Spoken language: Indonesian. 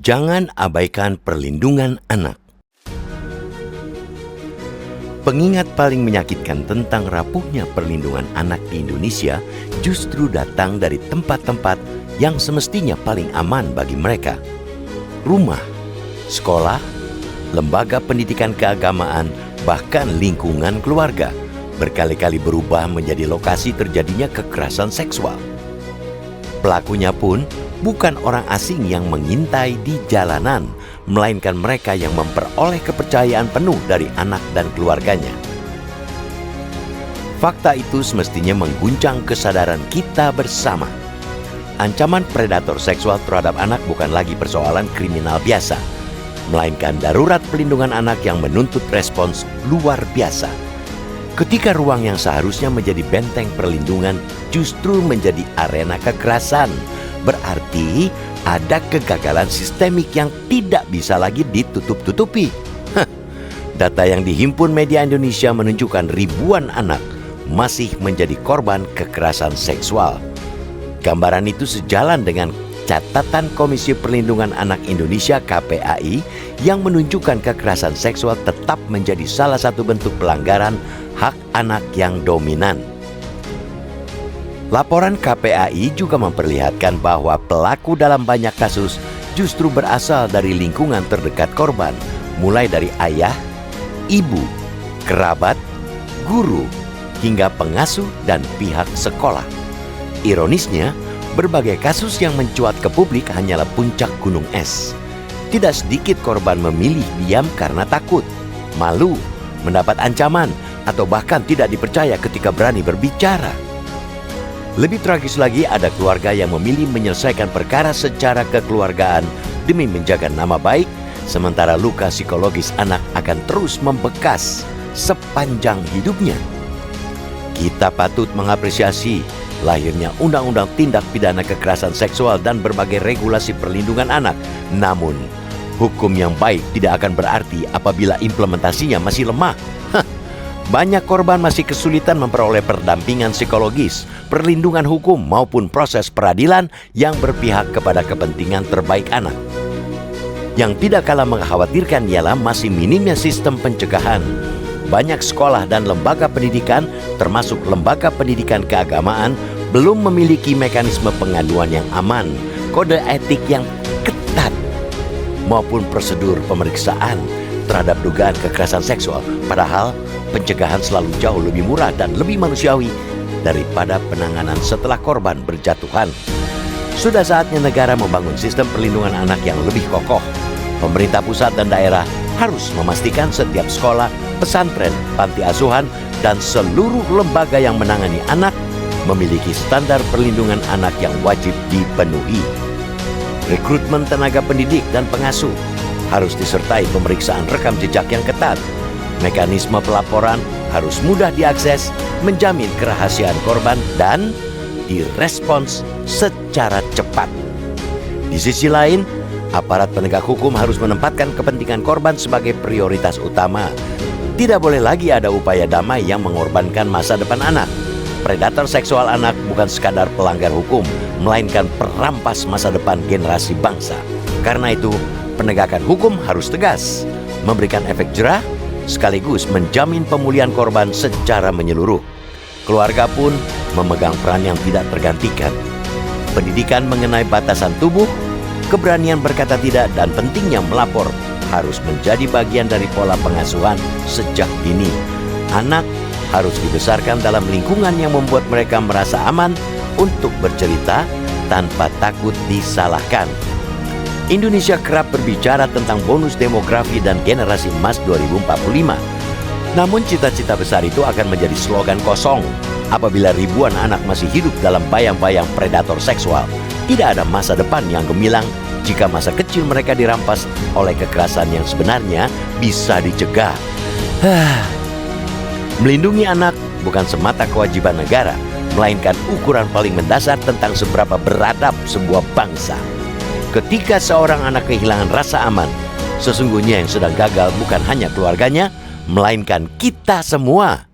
Jangan abaikan perlindungan anak. Pengingat paling menyakitkan tentang rapuhnya perlindungan anak di Indonesia justru datang dari tempat-tempat yang semestinya paling aman bagi mereka. Rumah, sekolah, lembaga pendidikan keagamaan, bahkan lingkungan keluarga berkali-kali berubah menjadi lokasi terjadinya kekerasan seksual. Pelakunya pun bukan orang asing yang mengintai di jalanan, melainkan mereka yang memperoleh kepercayaan penuh dari anak dan keluarganya. Fakta itu semestinya mengguncang kesadaran kita bersama. Ancaman predator seksual terhadap anak bukan lagi persoalan kriminal biasa, melainkan darurat pelindungan anak yang menuntut respons luar biasa. Ketika ruang yang seharusnya menjadi benteng perlindungan justru menjadi arena kekerasan, berarti ada kegagalan sistemik yang tidak bisa lagi ditutup-tutupi. Data yang dihimpun media Indonesia menunjukkan ribuan anak masih menjadi korban kekerasan seksual. Gambaran itu sejalan dengan catatan Komisi Perlindungan Anak Indonesia (KPAI) yang menunjukkan kekerasan seksual tetap menjadi salah satu bentuk pelanggaran hak anak yang dominan. Laporan KPAI juga memperlihatkan bahwa pelaku dalam banyak kasus justru berasal dari lingkungan terdekat korban, mulai dari ayah, ibu, kerabat, guru, hingga pengasuh dan pihak sekolah. Ironisnya, berbagai kasus yang mencuat ke publik hanyalah puncak gunung es. Tidak sedikit korban memilih diam karena takut, malu, mendapat ancaman, atau bahkan tidak dipercaya ketika berani berbicara. Lebih tragis lagi, ada keluarga yang memilih menyelesaikan perkara secara kekeluargaan demi menjaga nama baik, sementara luka psikologis anak akan terus membekas sepanjang hidupnya. Kita patut mengapresiasi lahirnya Undang-Undang Tindak Pidana Kekerasan Seksual dan berbagai regulasi perlindungan anak. Namun, hukum yang baik tidak akan berarti apabila implementasinya masih lemah. Banyak korban masih kesulitan memperoleh pendampingan psikologis, perlindungan hukum maupun proses peradilan yang berpihak kepada kepentingan terbaik anak. Yang tidak kalah mengkhawatirkan ialah masih minimnya sistem pencegahan. Banyak sekolah dan lembaga pendidikan, termasuk lembaga pendidikan keagamaan, belum memiliki mekanisme pengaduan yang aman, kode etik yang ketat, maupun prosedur pemeriksaan terhadap dugaan kekerasan seksual. Padahal pencegahan selalu jauh lebih murah dan lebih manusiawi daripada penanganan setelah korban berjatuhan. Sudah saatnya negara membangun sistem perlindungan anak yang lebih kokoh. Pemerintah pusat dan daerah harus memastikan setiap sekolah, pesantren, panti asuhan, dan seluruh lembaga yang menangani anak memiliki standar perlindungan anak yang wajib dipenuhi. Rekrutmen tenaga pendidik dan pengasuh harus disertai pemeriksaan rekam jejak yang ketat. Mekanisme pelaporan harus mudah diakses, menjamin kerahasiaan korban, dan direspons secara cepat. Di sisi lain, aparat penegak hukum harus menempatkan kepentingan korban sebagai prioritas utama. Tidak boleh lagi ada upaya damai yang mengorbankan masa depan anak. Predator seksual anak bukan sekadar pelanggar hukum, melainkan perampas masa depan generasi bangsa. Karena itu, penegakan hukum harus tegas, memberikan efek jerah, sekaligus menjamin pemulihan korban secara menyeluruh. Keluarga pun memegang peran yang tidak tergantikan. Pendidikan mengenai batasan tubuh, keberanian berkata tidak, dan pentingnya melapor harus menjadi bagian dari pola pengasuhan sejak dini. Anak harus dibesarkan dalam lingkungan yang membuat mereka merasa aman untuk bercerita tanpa takut disalahkan. Indonesia kerap berbicara tentang bonus demografi dan generasi emas 2045. Namun cita-cita besar itu akan menjadi slogan kosong apabila ribuan anak masih hidup dalam bayang-bayang predator seksual. Tidak ada masa depan yang gemilang jika masa kecil mereka dirampas oleh kekerasan yang sebenarnya bisa dicegah. Melindungi anak bukan semata kewajiban negara, melainkan ukuran paling mendasar tentang seberapa beradab sebuah bangsa. Ketika seorang anak kehilangan rasa aman, sesungguhnya yang sedang gagal bukan hanya keluarganya, melainkan kita semua.